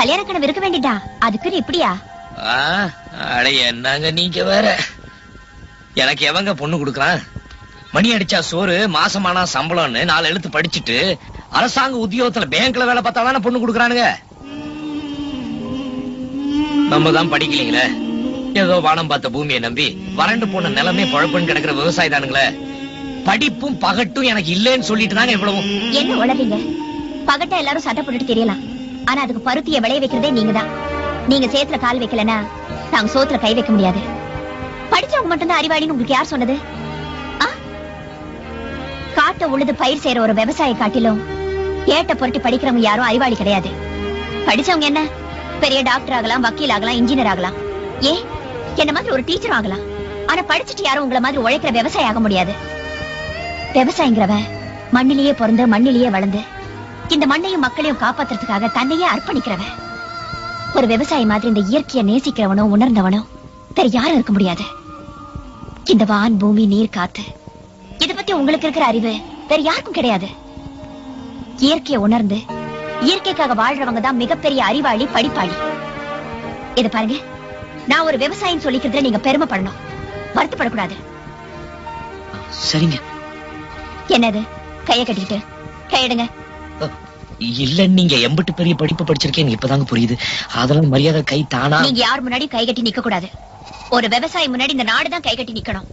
கல்யாண கனவு இருக்க வேண்டியதா, அதுக்குன்னு இப்படியா? அட என்னங்க நீங்க வேற. எனக்கு எவங்க பொண்ணு குடுக்கறான்? மணி அடிச்சா சோறு, மாசமானா சம்பளம்னு 4 எழுத்து படிச்சுட்டு அரசாங்க உத்தியோகத்துல பேங்க்ல வேலை பார்த்தாதானே பொண்ணு குடுக்கறானுங்க. நம்ம தான் படிக்கலீங்களே, ஏதோ வானம் பார்த்த பூமியை நம்பி வறண்டு போன நிலமே பழப்புன்னு கிடக்குற விவசாயி தானுங்களே. படிப்பும் பகட்டும் எனக்கு இல்லைன்னு சொல்லிட்டு தாங்க இவ்வளவும். என்ன உளறீங்க? பகட்டா எல்லாரும் சட்டை போட்டுட்டு தெரியலாம், ஆனா அதுக்கு பருத்திய விளைய வைக்கிறதே நீங்க தான். நீங்க சேத்துல கால் வைக்கலன்னா நாங்க சோத்துல கை வைக்க முடியாது. படிச்சவங்க மட்டும்தான் அறிவாளின்னு உங்களுக்கு யார் சொன்னது? காட்ட உழுது பயிர் செய்யற ஒரு விவசாய காட்டிலும் ஏட்ட பொருட்டி படிக்கிறவங்க யாரும் அறிவாளி கிடையாது. படிச்சவங்க என்ன பெரிய டாக்டர் ஆகலாம், வக்கீல் ஆகலாம், இன்ஜினியர் ஆகலாம், என்ன மாதிரி ஒரு டீச்சர் ஆகலாம். ஆனா படிச்சுட்டு யாரும் உங்களை மாதிரி உழைக்கிற விவசாயம் ஆக முடியாது. விவசாயிங்கிறவன் மண்ணிலேயே பிறந்து மண்ணிலேயே வளர்ந்து இந்த மண்ணையும் மக்களையும் காப்பாத்துறதுக்காக தன்னையே அர்ப்பணிக்கிறவன். ஒரு விவசாயி மாதிரி இந்த இயற்கையை நேசிக்கிறவனோ உணர்ந்தவனோ வேற யாரும் இருக்க முடியாது. இந்த வான் பூமி நீர் காத்து இத பத்தி உங்களுக்கு இருக்கிற அறிவு வேற யாருக்கும் கிடையாது. இயற்கையை உணர்ந்து இயற்கைக்காக வாழ்றவங்க தான் மிகப்பெரிய அறிவாளி, படிப்பாளி. இத பாருங்க, நான் ஒரு விவசாயின்னு சொல்லிக்கிறதுல நீங்க பெருமைப்படணும், வருத்தப்படக்கூடாது. சரிங்க. என்னது கைய கட்டிக்கிட்டு? கையெடுங்க. இல்ல, நீங்க எம்பிட்டு பெரிய படிப்பு படிச்சிருக்கேன் இப்பதாங்க புரியுது. அதெல்லாம் மரியாதை கை தானா. நீங்க யார் முன்னாடி கை கட்டி நிக்க கூடாது. ஒரு விவசாயி முன்னாடி இந்த நாடுதான் கை கட்டி நிக்கணும்.